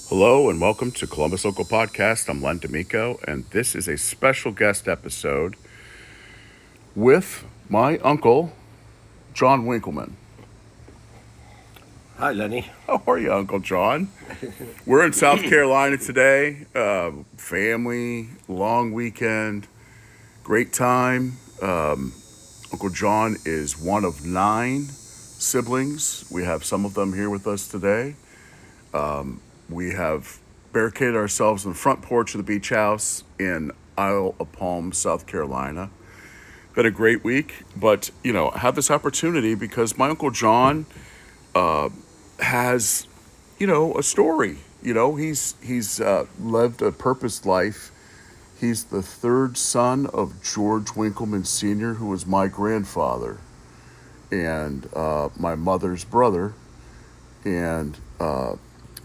Hello and welcome to Columbus Local Podcast. I'm Len D'Amico, and this is a special guest episode with my uncle, John Winklmann. Hi, Lenny. How are you, Uncle John? We're in South Carolina today. Family, long weekend, great time. Uncle John is one of 9 siblings. We have some of them here with us today. We have barricaded ourselves in the front porch of the beach house in Isle of Palms, South Carolina. Been a great week, but I have this opportunity because my Uncle John has, a story. He's lived a purposed life. He's the 3rd son of George Winklmann Sr., who was my grandfather and my mother's brother. And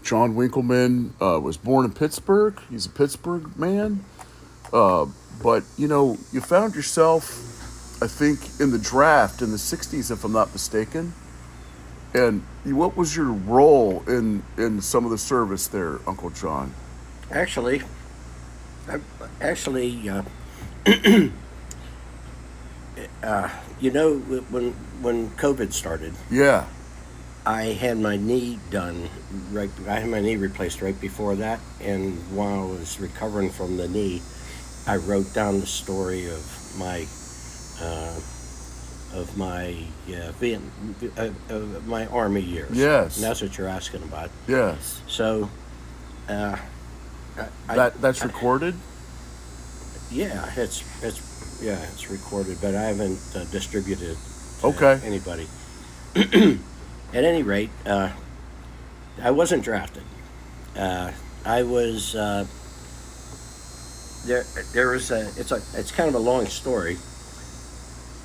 John Winklmann was born in Pittsburgh. He's a Pittsburgh man. But, you found yourself, I think, in the draft in the 60s, if I'm not mistaken. And what was your role in some of the service there, Uncle John? Actually, when COVID started, Yeah. I had my knee done. I had my knee replaced right before that, and while I was recovering from the knee, I wrote down the story of my my Army years. Yes. And that's what you're asking about. Yes. So, That's recorded? yeah, it's recorded, but I haven't distributed it to Okay. anybody. At any rate, I wasn't drafted. I was there. There was it's kind of a long story.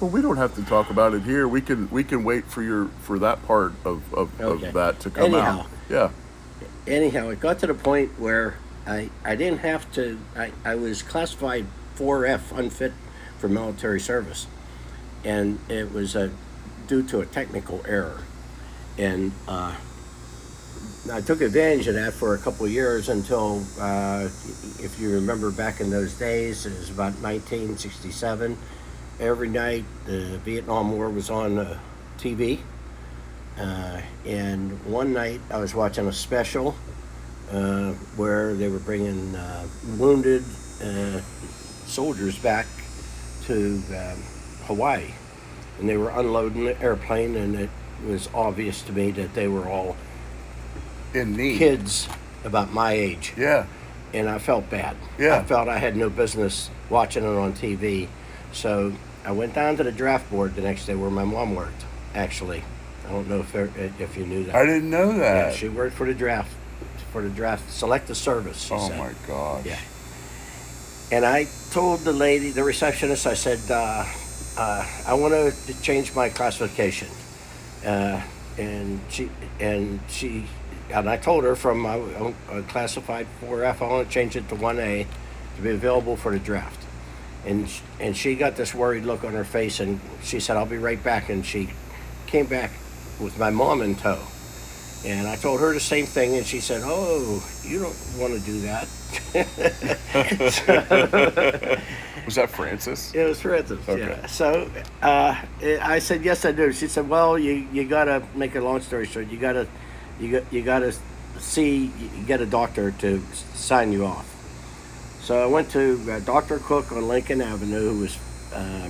Well, we don't have to talk about it here. We can wait for that part of Okay. that to come Anyhow. out. Yeah. Anyhow, it got to the point where I didn't have to. I was classified 4F, unfit for military service, and it was due to a technical error. And I took advantage of that for a couple of years until, if you remember back in those days, it was about 1967. Every night the Vietnam War was on TV. And one night I was watching a special where they were bringing wounded soldiers back to Hawaii. And they were unloading the airplane, and it was obvious to me that they were all In need. kids about my age. Yeah. And I felt bad. Yeah. I felt I had no business watching it on TV. So I went down to the draft board the next day where my mom worked, actually. I don't know if you knew that. I didn't know Yeah, that. she worked for the draft selective service, she Oh said. my gosh. Yeah. And I told the lady, the receptionist, I said, I want to change my classification. And I told her from my classified 4F, I want to change it to 1A to be available for the draft. And she got this worried look on her face, and she said, I'll be right back. And she came back with my mom in tow. And I told her the same thing, and she said, oh, you don't want to do that. Was that Francis? It was Francis, Okay. yeah. So I said, yes, I do. She said, well, you got to make a long story short. You got to get a doctor to sign you off. So I went to Dr. Cook on Lincoln Avenue, who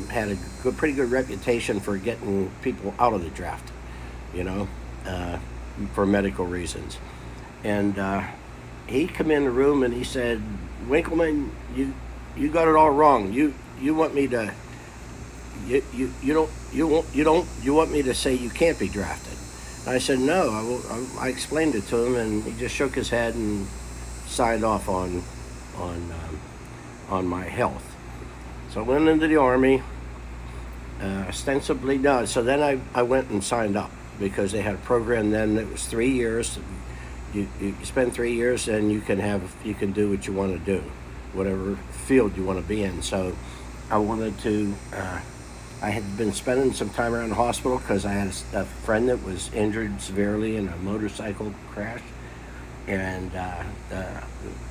had a pretty good reputation for getting people out of the draft, for medical reasons. And he come in the room and he said, Winklmann, you got it all wrong. You want me to you want me to say you can't be drafted. And I said no. I explained it to him, and he just shook his head and signed off on my health. So I went into the Army, ostensibly done. So then I went and signed up because they had a program then that was 3 years. You spend 3 years and you can do what you want to do, whatever field you want to be in. So I wanted to. I had been spending some time around the hospital because I had a friend that was injured severely in a motorcycle crash, and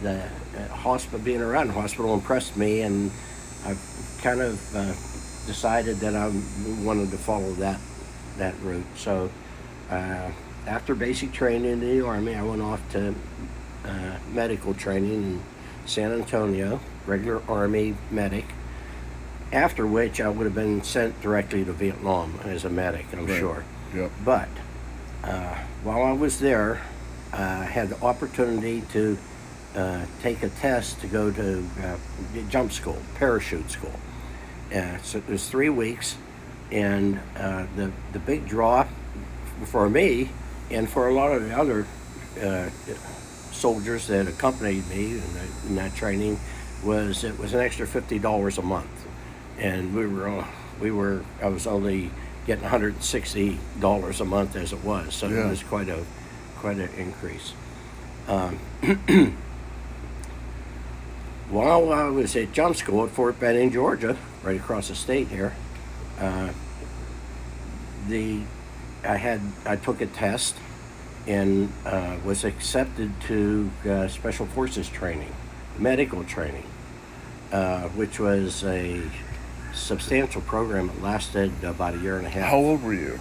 the hospital, being around the hospital, impressed me, and I kind of decided that I wanted to follow that route. So after basic training in the Army, I went off to medical training in San Antonio, regular Army medic. After which I would have been sent directly to Vietnam as a medic, I'm sure. Yep. But while I was there, I had the opportunity to take a test to go to jump school, parachute school. So it was 3 weeks, and the big draw for me and for a lot of the other soldiers that accompanied me in that training was it was an extra $50 a month. And I was only getting $160 a month as it was, so Yeah. it was quite an increase. While I was at jump school at Fort Benning, Georgia, right across the state here, I took a test and was accepted to Special Forces training, medical training, which was a substantial program. It lasted about a year and a half. How old were you?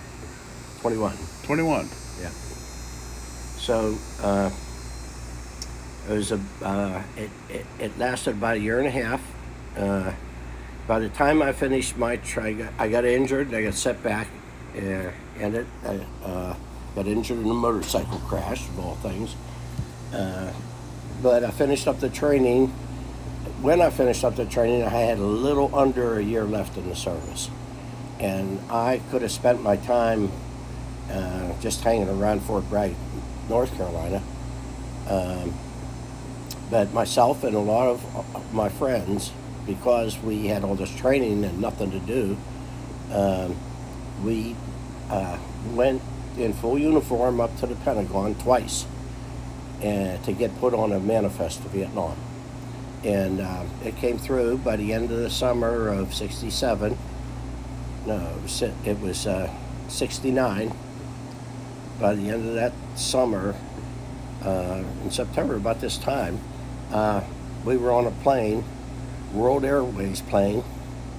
21. 21. Yeah. So it lasted about a year and a half. By the time I finished I got injured. I got set back, and got injured in a motorcycle crash, of all things. But I finished up the training. When I finished up the training, I had a little under a year left in the service. And I could have spent my time just hanging around Fort Bragg, North Carolina. But myself and a lot of my friends, because we had all this training and nothing to do, we went in full uniform up to the Pentagon twice to get put on a manifest to Vietnam. And it came through by the end of the summer of '67. No, it was 69. By the end of that summer, in September, about this time, we were on a plane, World Airways plane,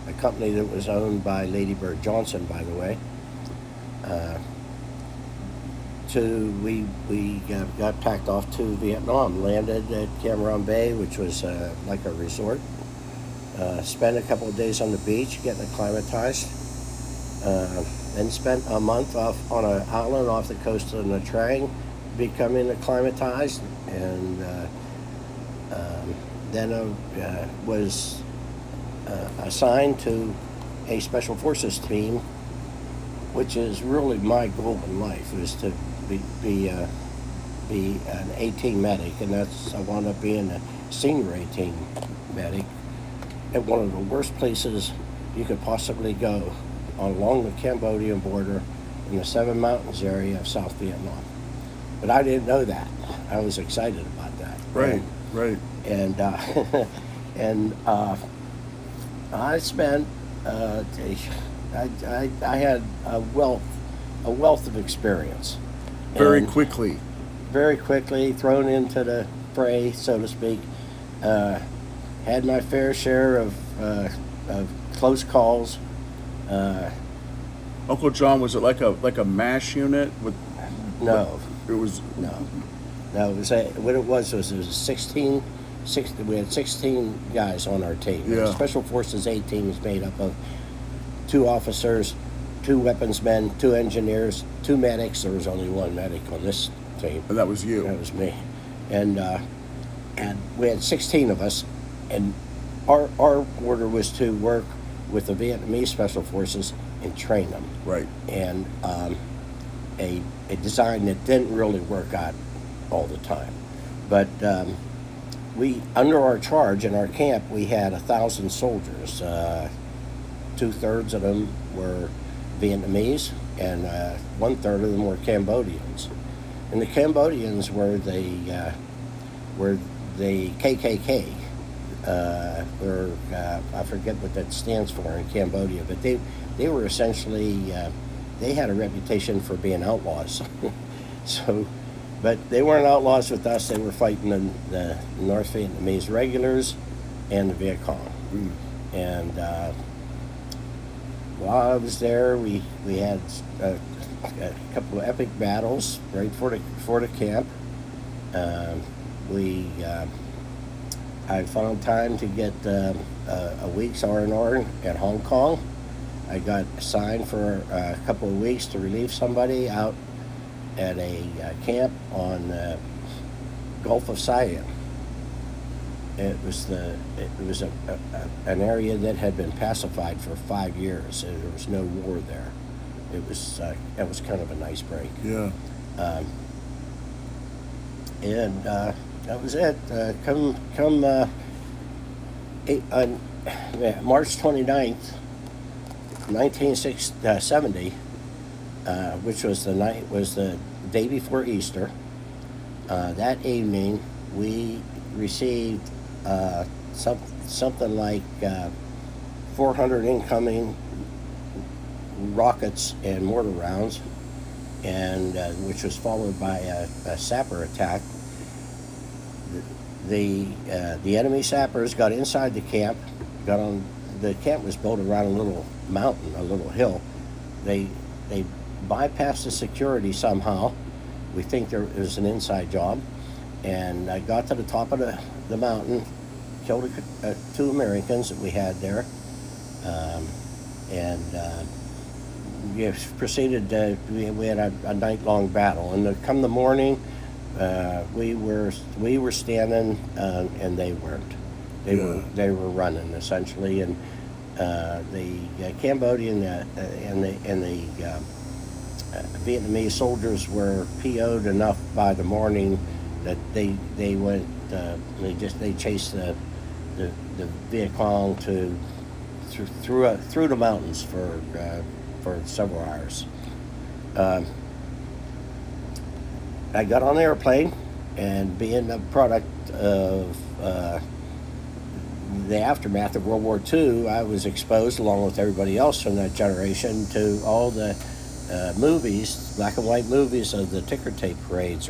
a company that was owned by Lady Bird Johnson, by the way. We got packed off to Vietnam, landed at Cam Ranh Bay, which was like a resort. Spent a couple of days on the beach getting acclimatized. Then spent a month off on an island off the coast of Nha Trang, becoming acclimatized, and then I was assigned to a Special Forces team, which is really my goal in life, is to be an A-team medic, and I wound up being a senior A-team medic at one of the worst places you could possibly go along the Cambodian border in the Seven Mountains area of South Vietnam. But I didn't know that. I was excited about that. Right, right. And I spent I had a wealth of experience. Very And quickly thrown into the fray, so to speak. Had my fair share of close calls. Uncle John, was it like a MASH unit with? No. It was No. It was what it was 16. We had 16 guys on our team. Yeah. The Special Forces A team is made up of 2 officers, 2 weapons men, 2 engineers, 2 medics. There was only 1 medic on this team. and that was you. That was me. And we had 16 of us, and our order was to work with the Vietnamese Special Forces and train them. Right. And a design that didn't really work out all the time. But we, under our charge in our camp, we had 1,000 soldiers. 2/3 of them were Vietnamese, and 1/3 of them were Cambodians. And the Cambodians were the KKK. I forget what that stands for in Cambodia, but they were essentially they had a reputation for being outlaws. So But they weren't outlaws with us. They were fighting the North Vietnamese regulars and the Viet Cong. Mm. And while I was there, we had a couple of epic battles right for the camp. I found time to get a week's R&R at Hong Kong. I got assigned for a couple of weeks to relieve somebody out at a camp on Gulf of Siam. It was an area that had been pacified for 5 years. There was no war there. It was kind of a nice break. Yeah. And that was it. March 29th, 1970, which was the day before Easter. That evening, we received something like 400 incoming rockets and mortar rounds, and which was followed by a sapper attack. The enemy sappers got inside the camp. The camp was built around a little mountain, a little hill. They bypassed the security somehow. We think it was an inside job, and I got to the top of the mountain, killed 2 Americans that we had there, and we proceeded. We had a night-long battle, and come the morning, we were standing, and they weren't. They were running essentially, and the Cambodian and the Vietnamese soldiers were PO'd enough by the morning that they went. They chased the Viet Cong through the mountains for several hours. I got on the airplane, and being a product of the aftermath of World War II, I was exposed, along with everybody else from that generation, to all the movies, black and white movies of the ticker tape parades,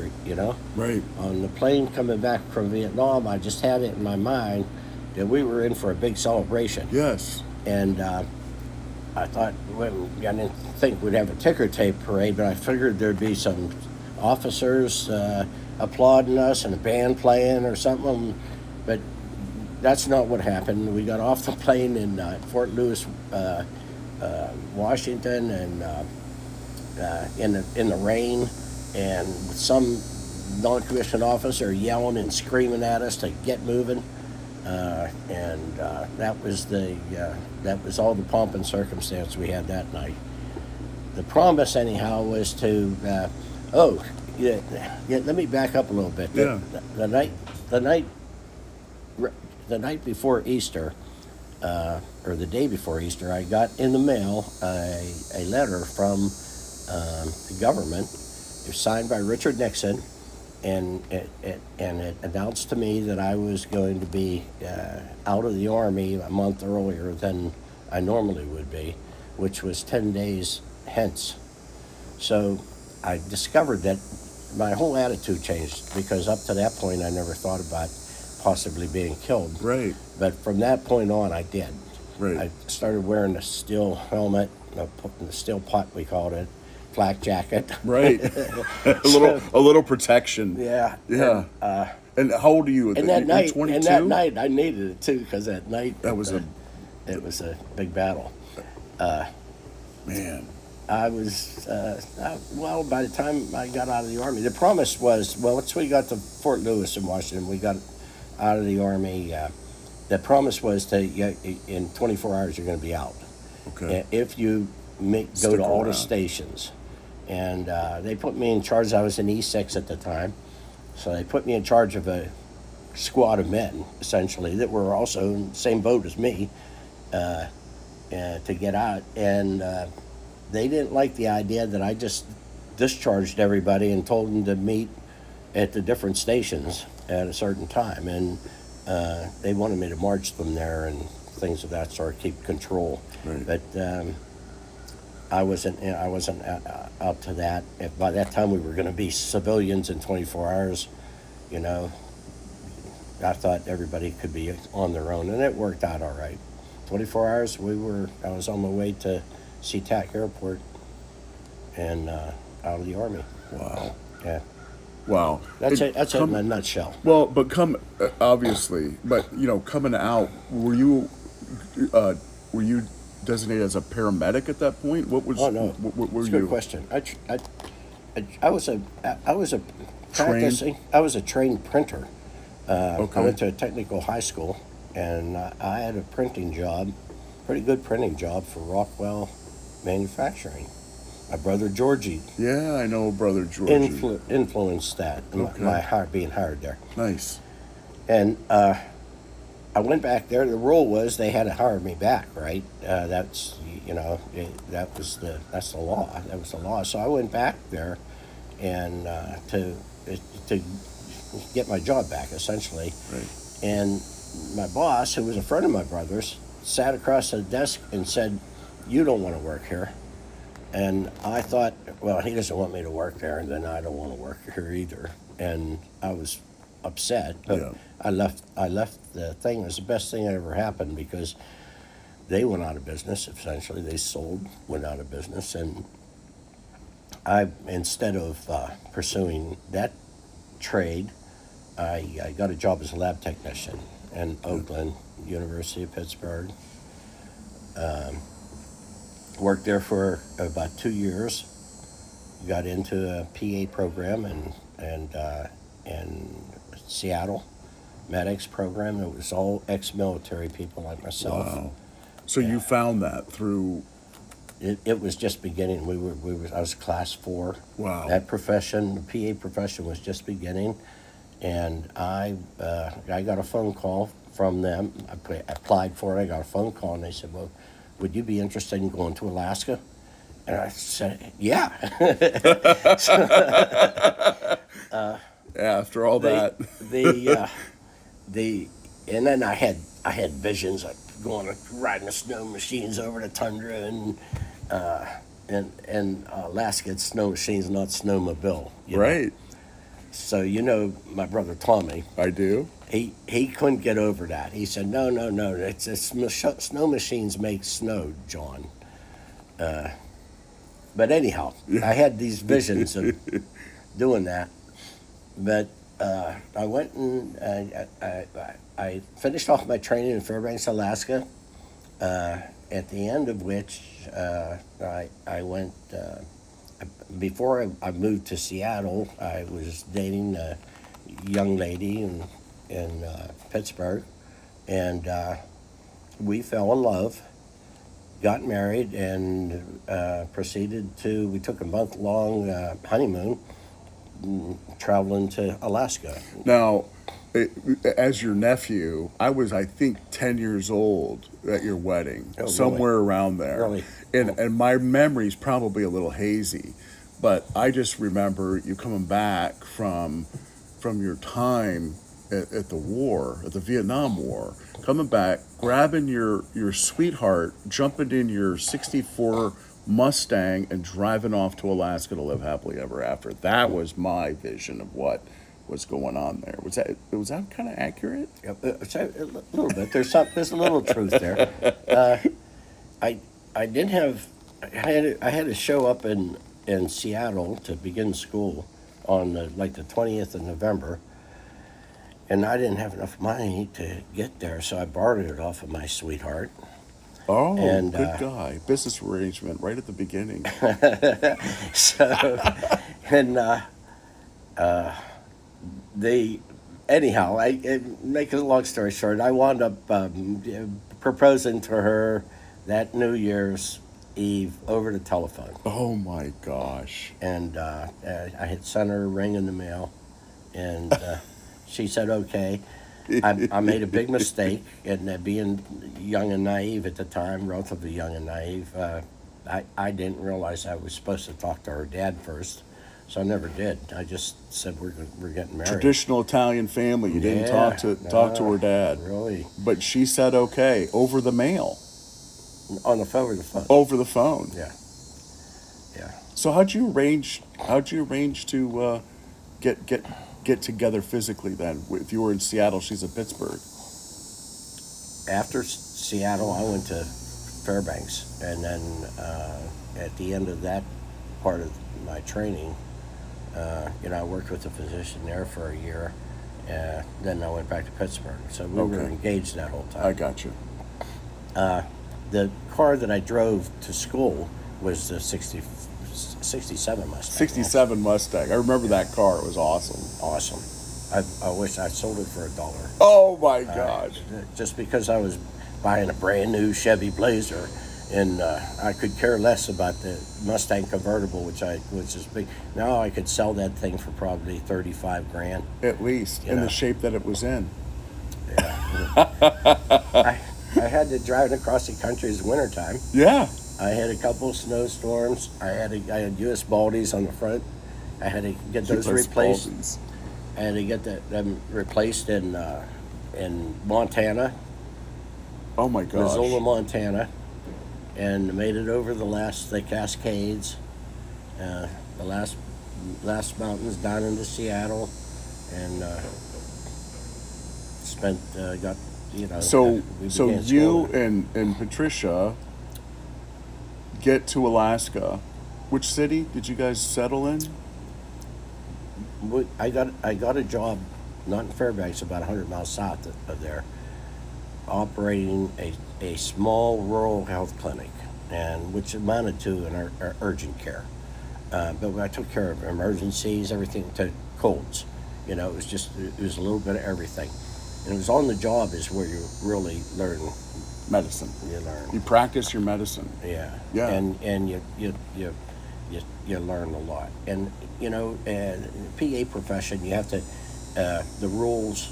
Right. On the plane coming back from Vietnam, I just had it in my mind that we were in for a big celebration. Yes. And I thought, well, I didn't think we'd have a ticker tape parade, but I figured there'd be some officers applauding us and a band playing or something. But that's not what happened. We got off the plane in Fort Lewis, Washington, and in the rain, and some non-commissioned officer yelling and screaming at us to get moving, and that was all the pomp and circumstance we had that night. The promise, anyhow, was to let me back up a little bit. The night before Easter, or the day before Easter, I got in the mail a letter from the government. It was signed by Richard Nixon, and it announced to me that I was going to be out of the Army a month earlier than I normally would be, which was 10 days hence. So I discovered that my whole attitude changed, because up to that point I never thought about possibly being killed. Right. But from that point on, I did. Right. I started wearing the steel helmet, the steel pot we called it, flak jacket. Right. a little protection. Yeah. Yeah. And how old are you? And that night, 22? I needed it too, because that night it was a big battle. Man. I was by the time I got out of the Army, the promise was, once we got to Fort Lewis in Washington, we got out of the Army. The promise was in 24 hours you're going to be out. Okay. If you go to all the stations, and they put me in charge. I was in E6 at the time, so they put me in charge of a squad of men, essentially, that were also in the same boat as me, to get out. And they didn't like the idea that I just discharged everybody and told them to meet at the different stations at a certain time. And they wanted me to march them there and things of that sort, keep control. Right. But I wasn't out to that. By that time, we were going to be civilians in 24 hours. You know, I thought everybody could be on their own, and it worked out all right. 24 hours, I was on my way to SeaTac Airport and out of the Army. Wow. Yeah. Wow. That's it in a nutshell. Well, but obviously, but coming out, were you designated as a paramedic at that point? What was? Oh no, What were it's a you? good question. I was a Trained? I was a trained printer. Okay. I went to a technical high school, and I had a printing job, pretty good printing job for Rockwell Manufacturing. My brother Georgie Yeah, I know, brother Georgie. influenced that, Okay. being hired there. Nice. And I went back there. The rule was they had to hire me back, right? That's that's the law. That was the law. So I went back there, and to get my job back, essentially. Right. And my boss, who was a friend of my brother's, sat across the desk and said, "You don't want to work here." And I thought, well, he doesn't want me to work there, and then I don't want to work here either. And I was upset, but Yeah. I left the thing. It was the best thing that ever happened because they went out of business, essentially. They went out of business. And instead of pursuing that trade, I got a job as a lab technician in Oakland, University of Pittsburgh. Worked there for about 2 years. Got into a PA program in Seattle, medics program. It was all ex-military people like myself. Wow. So you found that through. It was just beginning. I was class 4. Wow. That profession, the PA profession, was just beginning, and I got a phone call from them. I applied for it. I got a phone call, and they said, "Well, would you be interested in going to Alaska?" And I said, "Yeah." After all that. And then I had visions of going riding the snow machines over the tundra and Alaska. It's snow machines, not snowmobile. You know? Right. So my brother Tommy. I do. He couldn't get over that. He said, "No. Snow machines make snow, John." But anyhow, I had these visions of doing that. But I went and I finished off my training in Fairbanks, Alaska. At the end of which I went. Before I moved to Seattle, I was dating a young lady in Pittsburgh, and we fell in love, got married, and we took a month-long honeymoon, traveling to Alaska. Now, as your nephew, I was, I think, 10 years old at your wedding, Oh, really? somewhere around there. Really? And my memory's probably a little hazy, but I just remember you coming back from your time at the war, at the Vietnam War, coming back, grabbing your sweetheart, jumping in your 64 Mustang and driving off to Alaska to live happily ever after. That was my vision of what was going on there. Was that kind of accurate? A little bit. There's a little truth there. I had to show up in Seattle to begin school on the 20th of November, and I didn't have enough money to get there, so I borrowed it off of my sweetheart. Oh, And, good guy. Business arrangement right at the beginning. So, and make a long story short, I wound up proposing to her that New Year's Eve over the telephone. Oh my gosh. And I had sent her a ring in the mail, and she said okay. I made a big mistake, and being young and naive at the time, relatively young and naive, I didn't realize I was supposed to talk to her dad first, so I never did. I just said we're getting married. Traditional Italian family. You didn't talk to her dad. Really? But she said okay over the mail. On the phone or the phone? Over the phone. Yeah. So how'd you arrange? How'd you arrange to get together physically then? If you were in Seattle, she's in Pittsburgh. After Seattle, I went to Fairbanks, and then at the end of that part of my training, I worked with a physician there for a year. Then I went back to Pittsburgh, so we were engaged that whole time. I got you. The car that I drove to school was the 67 Mustang. 67 Mustang. I remember that car. It was awesome. Awesome. I wish I sold it for $1. Oh my gosh. Just because I was buying a brand new Chevy Blazer, and I could care less about the Mustang convertible, which is big. Now I could sell that thing for probably 35 grand. At least, in the shape that it was in. Yeah. I had to drive it across the country. It's wintertime. Yeah. I had a couple of snowstorms. I had U.S. Baldies on the front. I had to get those replaced. Baldies. I had to get them replaced in Montana. Oh my gosh. Missoula, Montana, and made it over the Cascades, the last mountains down into Seattle, and So you and Patricia get to Alaska. Which city did you guys settle in? I got a job, not in Fairbanks, about 100 miles south of there, operating a small rural health clinic, and which amounted to an urgent care. But I took care of emergencies, everything to colds. It was a little bit of everything. And it was on the job is where you really learn medicine. You practice your medicine. Yeah. Yeah. And you learn a lot. And PA profession, you have to the rules,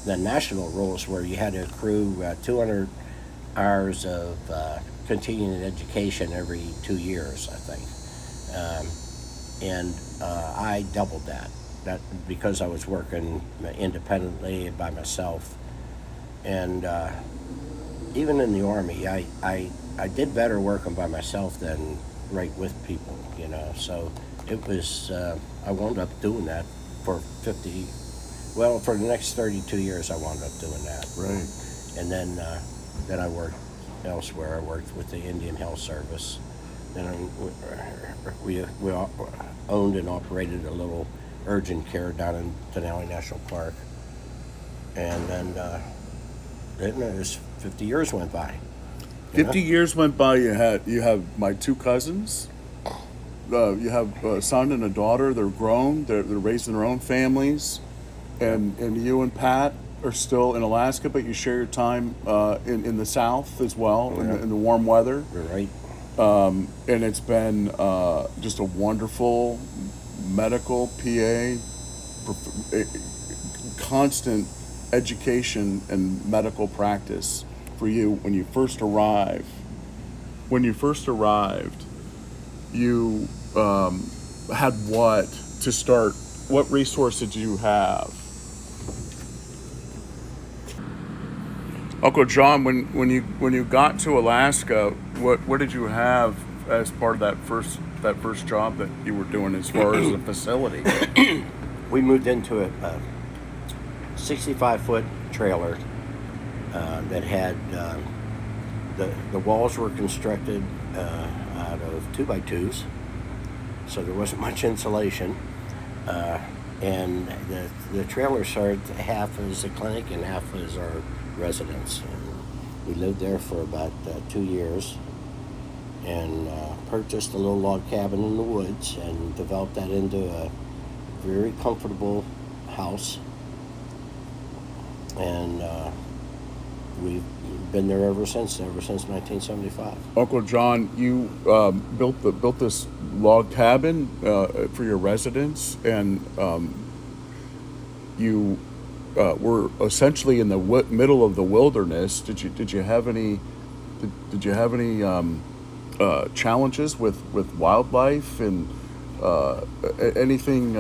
the national rules where you had to accrue 200 hours of continuing education every 2 years, I think. And I doubled that because I was working independently by myself. And even in the Army, I did better working by myself than right with people, So it was, I wound up doing that for for the next 32 years I wound up doing that. Right. And then I worked elsewhere. I worked with the Indian Health Service. And we owned and operated a little urgent care down in Denali National Park. And then it was 50 years went by. 50 years went by. You have my two cousins. You have a son and a daughter. They're grown. They're raising their own families, and you and Pat are still in Alaska, but you share your time in the South as well, in the warm weather. You're right. And it's been just a wonderful medical PA, constant education and medical practice for you when you first arrived. When you first arrived, you had what to start? What resource did you have? Uncle John, when you got to Alaska, what did you have as part of that first job that you were doing as far as the facility? We moved into a 65-foot trailer that had the walls were constructed out of 2x2s, so there wasn't much insulation, and the trailer served half as a clinic and half as our residence. And we lived there for about 2 years, and purchased a little log cabin in the woods and developed that into a very comfortable house. And we've been there ever since 1975. Uncle John, you built this log cabin for your residence, and you were essentially in the middle of the wilderness. Did you have any challenges with wildlife and anything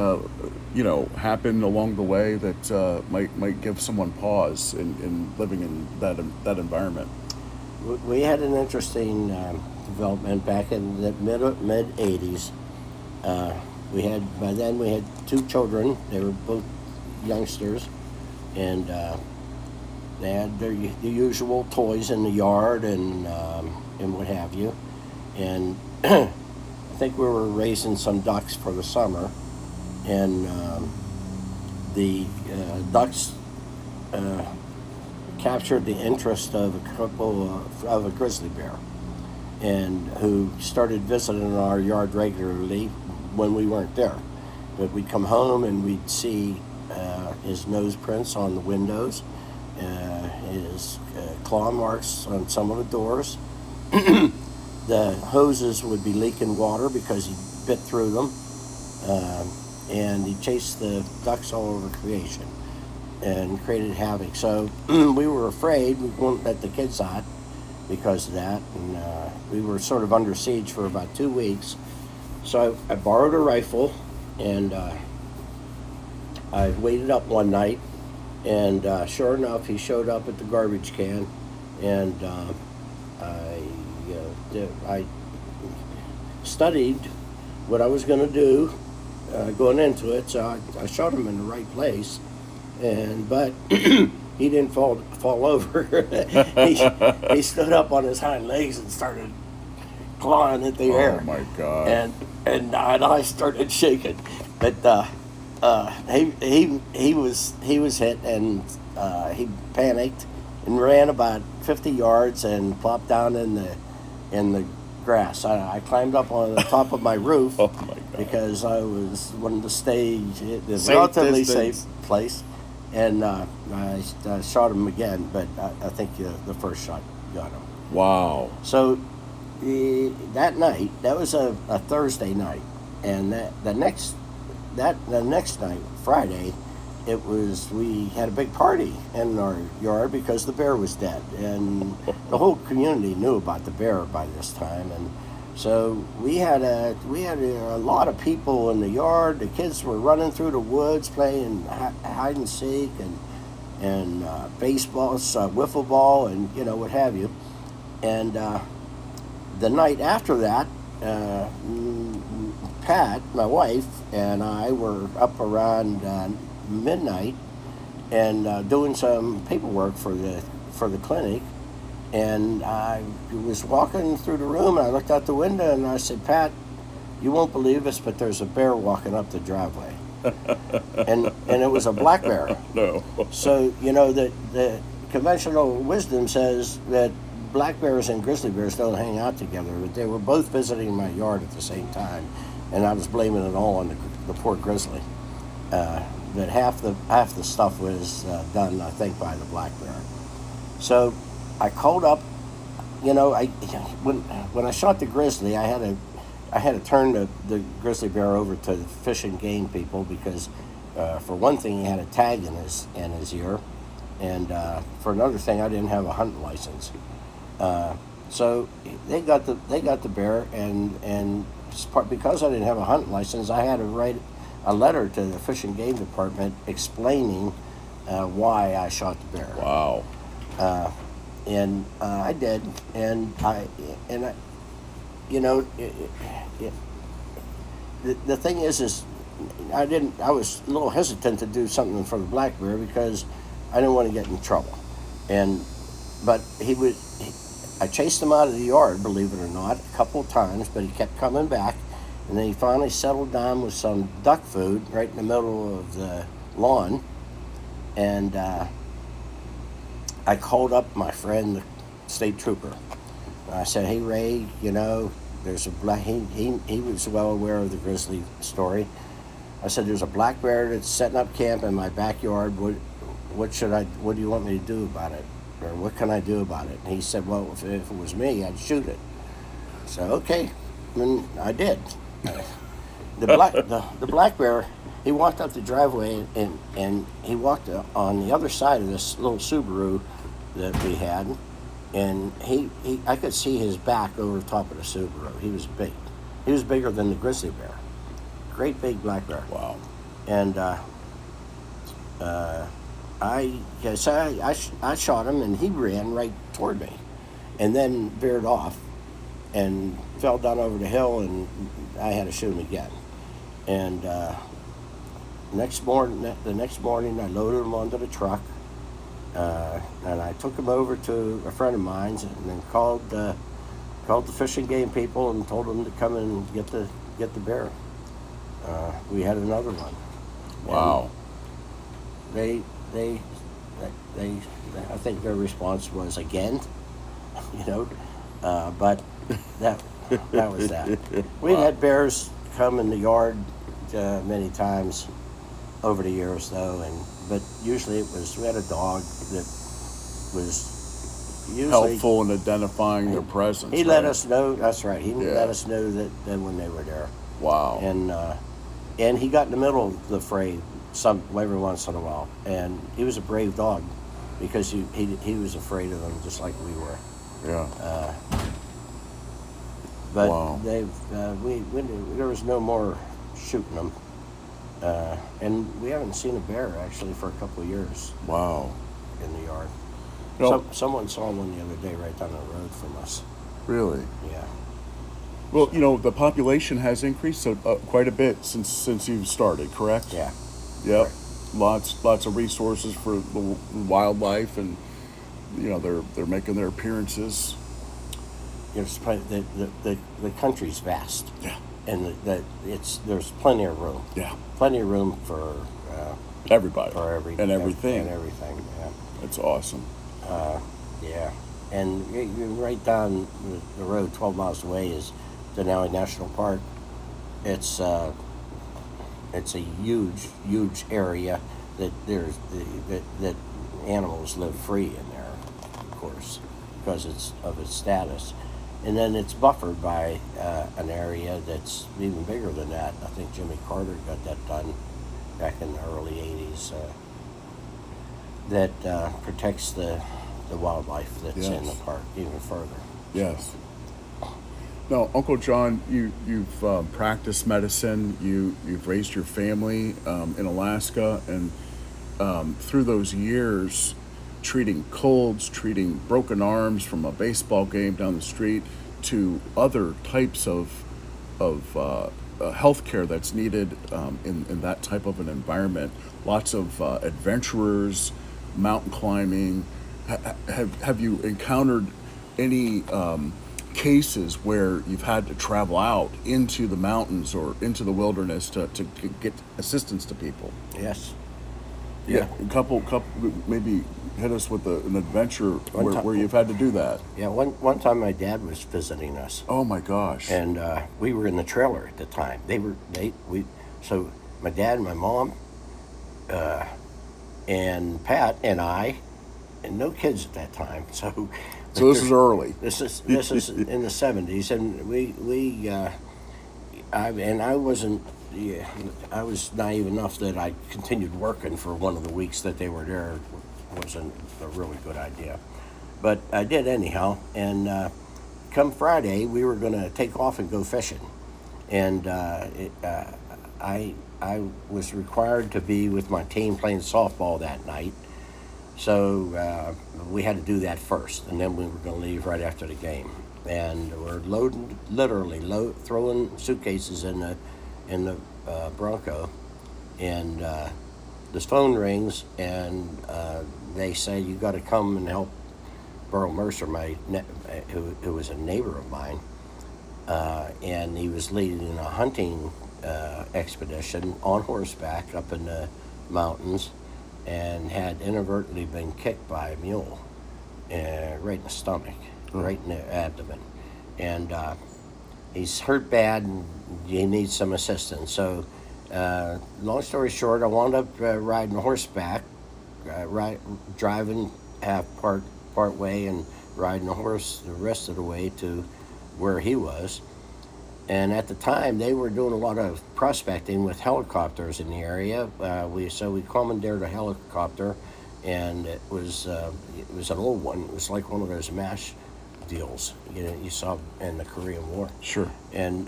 happen along the way that might give someone pause in living in that environment? We had an interesting development back in the mid '80s. By then we had two children. They were both youngsters, and they had the usual toys in the yard and what have you. And I think we were raising some ducks for the summer, and the ducks captured the interest of a grizzly bear, and who started visiting our yard regularly when we weren't there. But we'd come home and we'd see his nose prints on the windows, his claw marks on some of the doors. The hoses would be leaking water because he bit through them, and he chased the ducks all over creation and created havoc. So we were afraid. We wouldn't let the kids out because of that, and we were sort of under siege for about 2 weeks. So I borrowed a rifle, and I waited up one night, and sure enough, he showed up at the garbage can, and I studied what I was going to do going into it, so I shot him in the right place, but he didn't fall over. he stood up on his hind legs and started clawing at the air. Oh my God! And I started shaking, but he was hit, and he panicked and ran about 50 yards and plopped down in the grass. I climbed up on the top of my roof because I wanted to stay in a relatively safe place, and I shot him again, but I think the first shot got him. Wow. So that night, that was a Thursday night, and the next night, Friday, we had a big party in our yard because the bear was dead, and the whole community knew about the bear by this time, and so we had a lot of people in the yard. The kids were running through the woods playing hide and seek and baseball, wiffle ball, and what have you. And the night after that, Pat, my wife, and I were up around midnight and doing some paperwork for the clinic, and I was walking through the room, and I looked out the window and I said, "Pat, you won't believe this, but there's a bear walking up the driveway." and it was a black bear. No. So the conventional wisdom says that black bears and grizzly bears don't hang out together, but they were both visiting my yard at the same time, and I was blaming it all on the poor grizzly. But half the stuff was done, I think, by the black bear. So I called up. When I shot the grizzly, I had to turn the grizzly bear over to the Fish and Game people because, for one thing, he had a tag in his ear, and for another thing, I didn't have a hunting license. So they got the bear, and because I didn't have a hunting license, I had to write a letter to the Fish and Game Department explaining why I shot the bear. Wow. And I did, and the thing is I was a little hesitant to do something for the black bear because I didn't want to get in trouble, but I chased him out of the yard, believe it or not, a couple of times, but he kept coming back, and then he finally settled down with some duck food right in the middle of the lawn, and I called up my friend, the state trooper. I said, "Hey, Ray, there's a black." He was well aware of the grizzly story. I said, "There's a black bear that's setting up camp in my backyard. What do you want me to do about it? Or what can I do about it?" And he said, "Well, if it was me, I'd shoot it." So okay, and I did. The black bear, he walked up the driveway and he walked on the other side of this little Subaru that we had, and I could see his back over the top of the Subaru. He was big. He was bigger than the grizzly bear. Great big black bear. Wow. And I shot him, and he ran right toward me, and then veered off. and fell down over the hill, and I had to shoot him again. And the next morning, I loaded him onto the truck, and I took him over to a friend of mine's, and then called the Fish and Game people and told them to come and get the bear. We had another one. Wow. And they I think their response was again, but that was that. We've had bears come in the yard many times over the years, though, but usually we had a dog that was usually Helpful in identifying their presence. He let us know. That's right. He Yeah. let us know that when they were there. Wow. And he got in the middle of the fray every once in a while, and he was a brave dog because he was afraid of them just like we were. Yeah. But Wow. there was no more shooting them, and we haven't seen a bear actually for a couple of years Wow. in the yard. No. Someone saw one the other day right down the road from us. Really? Yeah. Well, the population has increased quite a bit since you've started, correct? Yeah. Yep. Right. Lots of resources for the wildlife, and they're making their appearances. The country's vast. Yeah. And there's plenty of room. Yeah. Plenty of room for Everybody. everything. And everything. And everything. Yeah. That's awesome. Yeah. And you're right down the road, 12 miles away, is Denali National Park. It's a huge area that that animals live free in there, of course, because of its status. And then it's buffered by an area that's even bigger than that. I think Jimmy Carter got that done back in the early 80s. That protects the wildlife that's in the park even further. Yes. Now, Uncle John, you've practiced medicine. You've raised your family in Alaska, and through those years, treating colds, treating broken arms from a baseball game down the street, to other types of health care that's needed in that type of an environment. Lots of adventurers, mountain climbing. Have you encountered any cases where you've had to travel out into the mountains or into the wilderness to get assistance to people? Yes. Yeah. A couple, maybe hit us with an adventure where you've had to do that. Yeah, one time my dad was visiting us. Oh my gosh. And we were in the trailer at the time. So my dad and my mom, and Pat and I, and no kids at that time. So this is early. This is in the 70s, and I wasn't. Yeah, I was naive enough that I continued working for one of the weeks that they were there. Wasn't a really good idea, but I did anyhow. And come Friday, we were going to take off and go fishing, and I was required to be with my team playing softball that night. So we had to do that first, and then we were going to leave right after the game. And we're literally throwing suitcases in the Bronco, and this phone rings, and they say, you got to come and help Burl Mercer, who was a neighbor of mine, and he was leading a hunting expedition on horseback up in the mountains, and had inadvertently been kicked by a mule, right in the stomach, right in the abdomen, and he's hurt bad, and he needs some assistance. So, long story short, I wound up riding horseback, driving part way, and riding a horse the rest of the way to where he was. And at the time, they were doing a lot of prospecting with helicopters in the area. So we commandeered a helicopter, and it was an old one. It was like one of those MASH deals you saw in the Korean War. Sure. And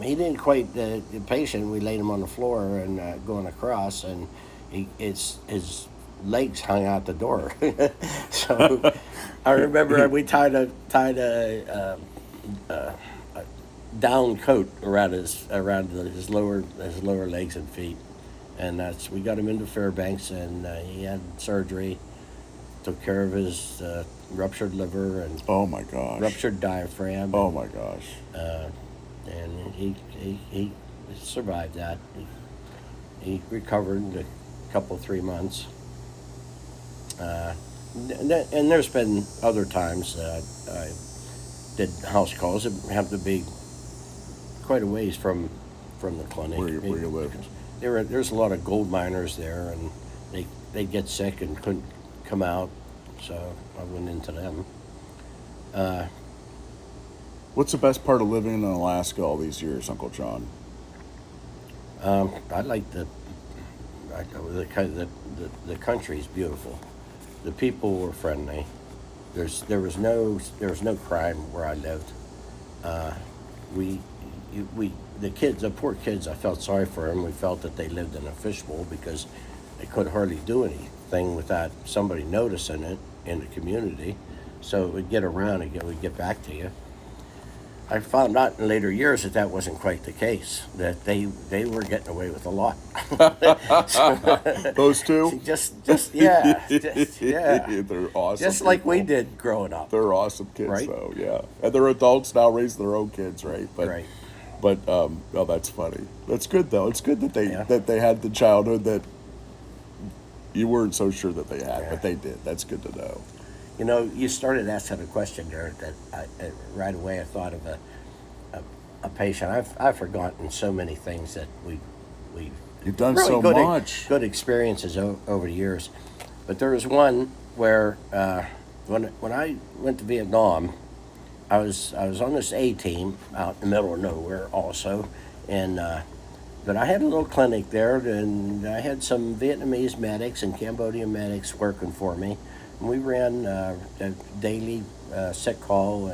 he didn't quite patient. We laid him on the floor and going across, and his legs hung out the door. So I remember we tied a down coat around his lower legs and feet, and we got him into Fairbanks, and he had surgery, took care of his ruptured liver and Oh my gosh. ruptured diaphragm. Oh my gosh. And he survived that. He recovered in a couple 3 months. And there's been other times I did house calls. It happened to be quite a ways from the clinic. Where you live? There's a lot of gold miners there, and they get sick and couldn't come out, so I went into them. What's the best part of living in Alaska all these years, Uncle John? I like the country's beautiful. The people were friendly. There was no crime where I lived. The poor kids, I felt sorry for them. We felt that they lived in a fishbowl because they could hardly do anything without somebody noticing it in the community. So it would get around and it would get back to you. I found out in later years that wasn't quite the case, that they were getting away with a lot. Those two? Yeah. They're awesome. Just like people. we did growing up. They're awesome kids, Right? though, yeah. And they're adults now, raise their own kids, right? Right. But oh, that's funny. That's good, though. It's good that Yeah. they had the childhood that you weren't so sure that they had, Yeah. but they did. That's good to know. You know, you started asking a question there that right away I thought of a patient. I've forgotten so many things that we You've done really so much. good experiences over the years. But there was one where when I went to Vietnam, I was on this A team out in the middle of nowhere also, and but I had a little clinic there, and I had some Vietnamese medics and Cambodian medics working for me. And we ran a daily sick call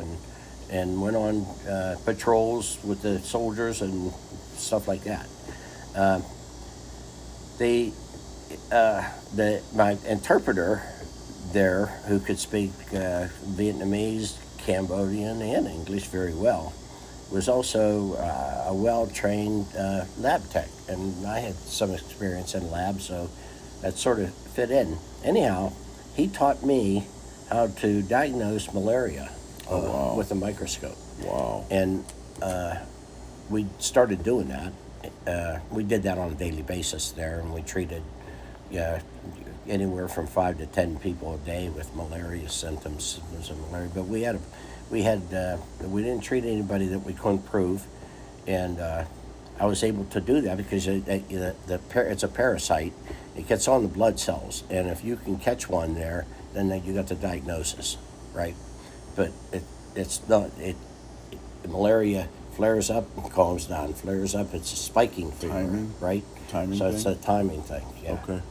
and went on patrols with the soldiers and stuff like that. My interpreter there, who could speak Vietnamese, Cambodian, and English very well, was also a well-trained lab tech, and I had some experience in labs, so that sort of fit in. Anyhow, he taught me how to diagnose malaria with a microscope. Wow. And we started doing that. We did that on a daily basis there, and we treated anywhere from 5 to 10 people a day with malaria symptoms of malaria. But we didn't treat anybody that we couldn't prove, and I was able to do that because it's a parasite. It gets on the blood cells, and if you can catch one there, then you got the diagnosis, right? But it's not. Malaria flares up and calms down. Flares up, it's a spiking fever, Timing? right? Timing So thing? it's a timing thing. Yeah. Okay.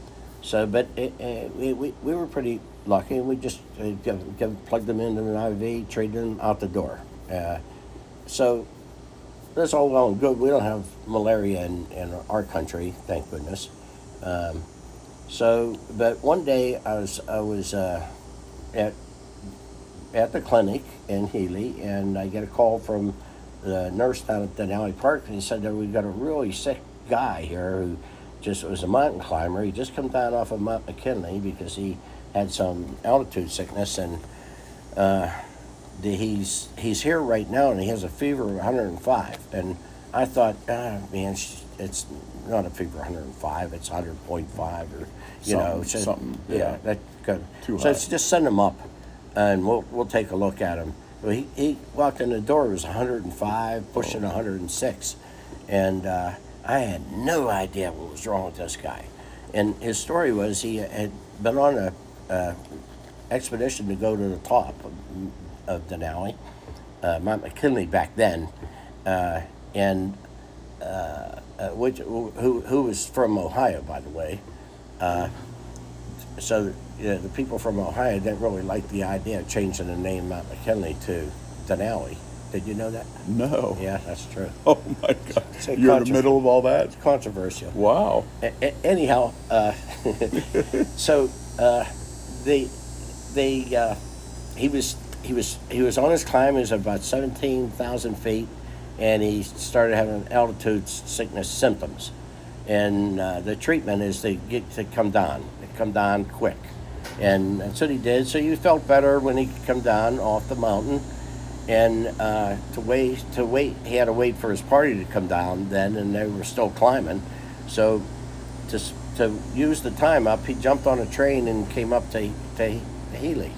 So, but we were pretty lucky. We just plugged them into an IV, treated them out the door. So that's all well and good. We don't have malaria in our country, thank goodness. But one day I was at the clinic in Healy, and I get a call from the nurse down at Denali Park, and he said that we've got a really sick guy here who just was a mountain climber. He just come down off of Mount McKinley because he had some altitude sickness, and he's here right now, and he has a fever of 105. And I thought, man, it's not a fever of 105, it's 100.5 or something. Yeah, that good. Too So high. it's just send him up, and we'll take a look at him. Well, he walked in the door. It was 105, pushing 106, and I had no idea what was wrong with this guy. And his story was he had been on a expedition to go to the top of Denali, Mount McKinley back then, who was from Ohio, by the way. So the people from Ohio didn't really like the idea of changing the name Mount McKinley to Denali. Did you know that? No. Yeah, that's true. Oh my God. It's You're in the middle of all that? Controversial. Wow. Anyhow, so he was he was on his climb. He was at about 17,000 feet, and he started having altitude sickness symptoms. And the treatment is to get to come down, quick, and that's what he did. So he felt better when he could come down off the mountain, and to wait, he had to wait for his party to come down then, and they were still climbing. So to use the time up, he jumped on a train and came up to Healy,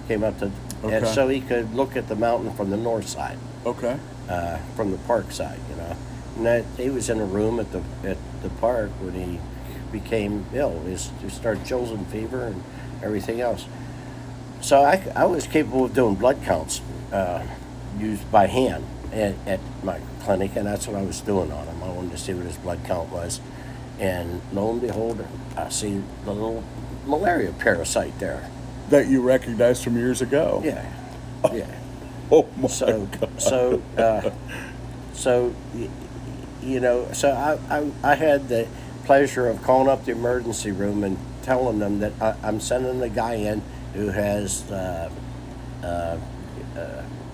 Okay. and so he could look at the mountain from the north side, Okay. from the park side, And that he was in a room at the park when he became ill. He started chills and fever and everything else. So I was capable of doing blood counts used by hand at my clinic, and that's what I was doing on him. I wanted to see what his blood count was. And lo and behold, I see the little malaria parasite there. That you recognized from years ago. Yeah, yeah. Oh my So, God. so, so, so I had the pleasure of calling up the emergency room and telling them that I'm sending a guy in who has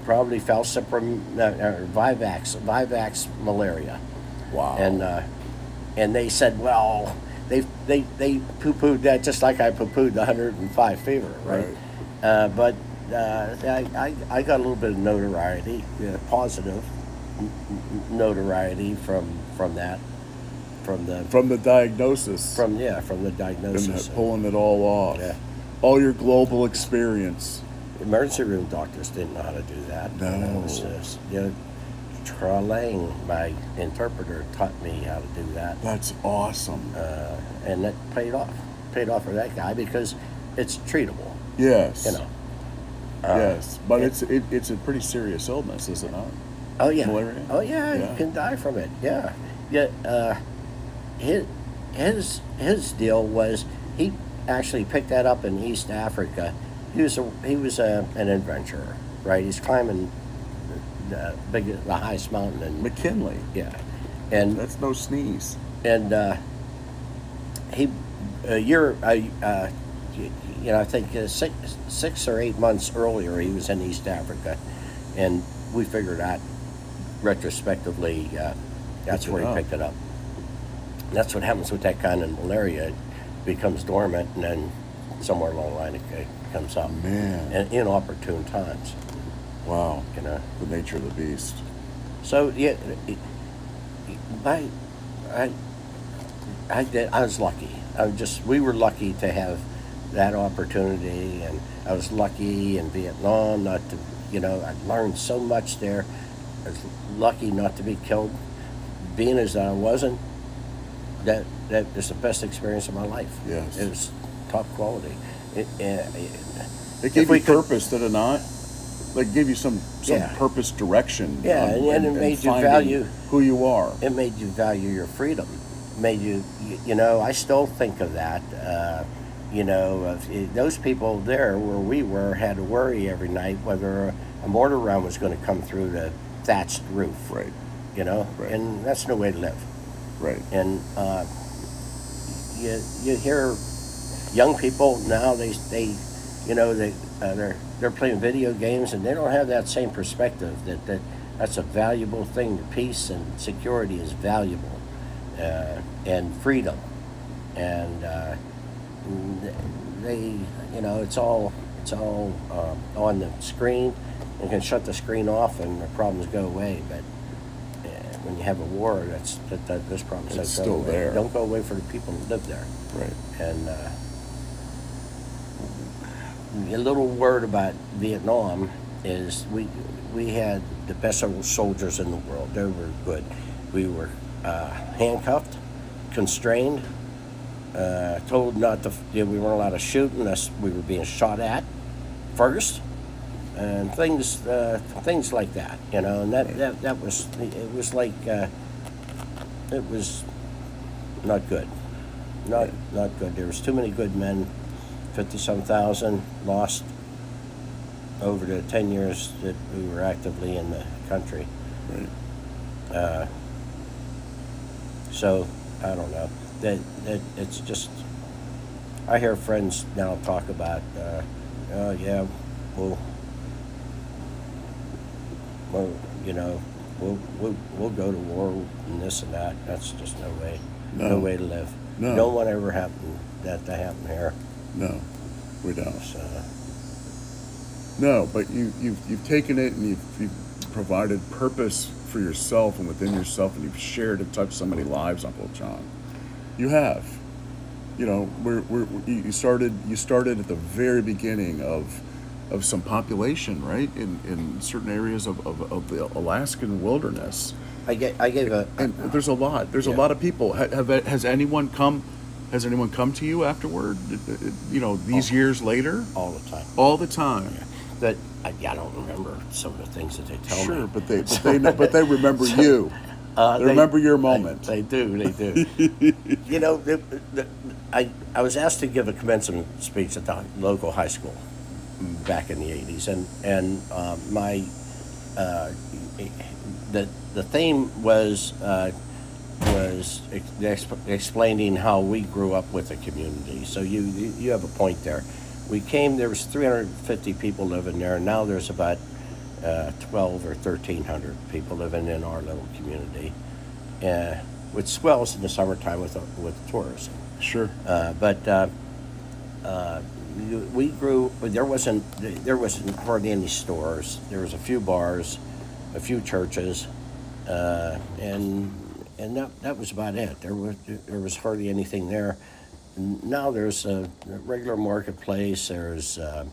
probably falciparum or vivax malaria. Wow. And they said, well, they poo-pooed that just like I poo-pooed the 105 fever, right? But I got a little bit of notoriety, positive notoriety from that, from the diagnosis. from the diagnosis. And pulling it all off. Yeah. All your global experience. Emergency room doctors didn't know how to do that. No. And it was just, Trelane, my interpreter, taught me how to do that. That's awesome. And that paid off for that guy because it's treatable, Yes. Yes. But it's a pretty serious illness, is it not? Oh yeah. Malaria? Oh yeah, Yeah. you can die from it. Yeah. Yeah. His deal was he actually picked that up in East Africa. He was an adventurer, right? He's climbing the highest mountain in McKinley. yeah, and That's no sneeze. and he I think 6 or 8 months earlier he was in East Africa, and we figured out retrospectively that's where he picked it up. And that's what happens with that kind of malaria. It becomes dormant, and then somewhere along the line it comes up. Man. And inopportune times. Wow. The nature of the beast. So yeah, I was lucky. We were lucky to have that opportunity, and I was lucky in Vietnam not to, I learned so much there. I was lucky not to be killed. Being as I wasn't, that was the best experience of my life. Yes. It was top quality. It gave you purpose, did it not? Like give you some Yeah. purpose, direction. Yeah, and it made you finding value who you are. It made you value your freedom. Made you, I still think of that. Those people there where we were had to worry every night whether a mortar round was going to come through the thatched roof. Right. Right. And that's no way to live. Right. And you hear young people now they're playing video games and they don't have that same perspective that's a valuable thing. Peace and security is valuable, and freedom, and it's all on the screen. You can shut the screen off and the problems go away, but when you have a war, those problems It's don't still go away. there. Don't go away for the people who live there. Right. And a little word about Vietnam is we had the best soldiers in the world. They were good. We were handcuffed, constrained, told not to. We weren't allowed to shoot unless we were being shot at first, and things like that. And that was it was like it was not good. Not good. There was too many good men. 50-some thousand lost over the 10 years that we were actively in the country. Right. So I don't know. That it's just. I hear friends now talk about, oh yeah, well, you know, we'll go to war and this and that. That's just no way, no way to live. No. Don't want to ever happen that to happen here. No, we don't. So, No, but you've taken it and you've provided purpose for yourself and within yourself, and you've shared and touched so many lives, Uncle John. You have. You know, you started at the very beginning of some population, right, in certain areas of the Alaskan wilderness. I gave a. And there's a lot. There's a lot of people. Has anyone come? Has anyone come to you afterward? You know, these years later. All the time. All the time. That I don't remember some of the things that they tell me. Sure, but they remember you. They remember your moment. They do. You know, I was asked to give a commencement speech at the local high school back in the 80s, and my the theme was explaining how we grew up with the community. So you have a point there. We came, there was 350 people living there, and now there's about 12 or 1,300 people living in our little community, which swells in the summertime with tourism. Sure. We grew. There wasn't hardly any stores. There was a few bars, a few churches, and that was about it. There was hardly anything there. Now there's a regular marketplace. There's a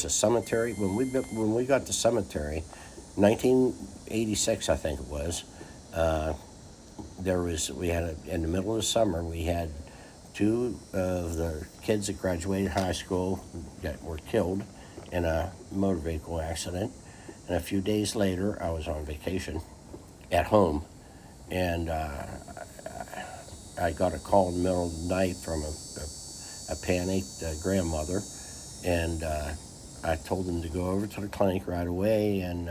cemetery. When we got the cemetery, 1986, I think it was. We had in the middle of the summer, we had two of the kids that graduated high school that were killed in a motor vehicle accident, and a few days later, I was on vacation at home, and I got a call in the middle of the night from a panicked grandmother, and I told them to go over to the clinic right away, and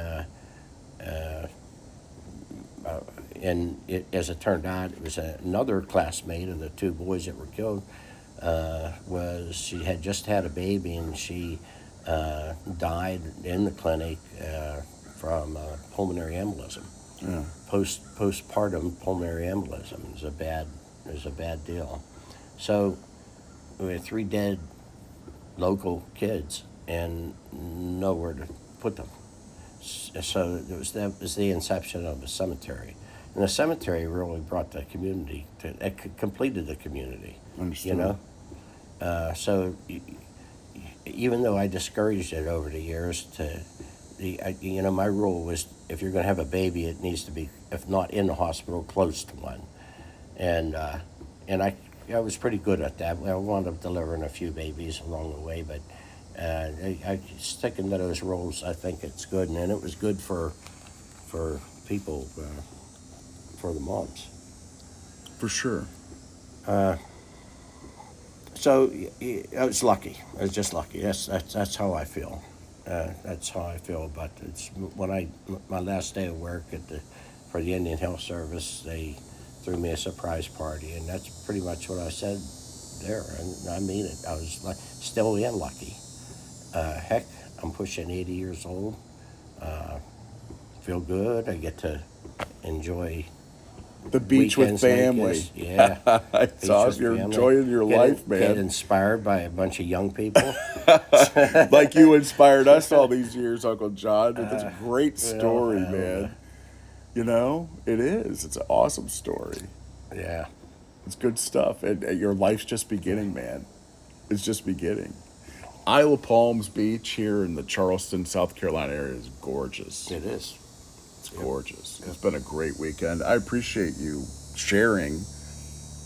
as it turned out, it was another classmate of the two boys that were killed. She had just had a baby, and she died in the clinic from pulmonary embolism. Yeah. Postpartum pulmonary embolism is a bad deal. So we had 3 dead local kids and nowhere to put them. So that was the inception of the cemetery. And the cemetery really brought the community completed the community. Understood. You know, so even though I discouraged it over the years, my rule was if you're going to have a baby, it needs to be, if not in the hospital, close to one. And I was pretty good at that. I wound up delivering a few babies along the way, but I sticking to those rules. I think it's good, and it was good for people, for the moms. For sure. So I was lucky. I was just lucky. That's how I feel. That's how I feel about it. My last day of work for the Indian Health Service, they threw me a surprise party, and that's pretty much what I said there, and I mean it. I was still am lucky. Heck, I'm pushing 80 years old. Feel good. I get to enjoy the beach with family. Yeah. It's awesome. You're enjoying your life, man. Get inspired by a bunch of young people. Like you inspired us all these years, Uncle John. It's a great story, man. You know, it is. It's an awesome story. Yeah. It's good stuff. And your life's just beginning, man. It's just beginning. Isle of Palms Beach here in the Charleston, South Carolina area is gorgeous. It is. It's gorgeous. It's been a great weekend. I appreciate you sharing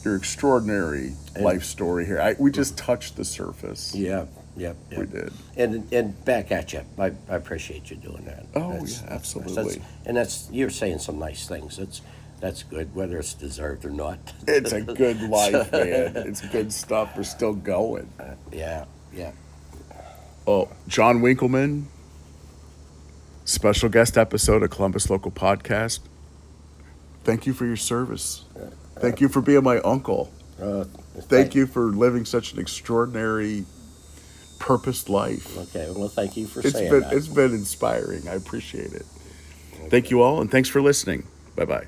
your extraordinary life story here. We just touched the surface. Yep. We did. And back at you. I appreciate you doing that. Oh, yeah, absolutely. You're saying some nice things. That's good, whether it's deserved or not. It's a good life, man. It's good stuff. We're still going. Yeah. Oh, John Winklmann, special guest episode of Columbus Local Podcast. Thank you for your service. Thank you for being my uncle. Thank you for living such an extraordinary purposed life. Okay, well, thank you for It's saying been that. it's been inspiring. I appreciate it. Thank you all, and thanks for listening. Bye bye.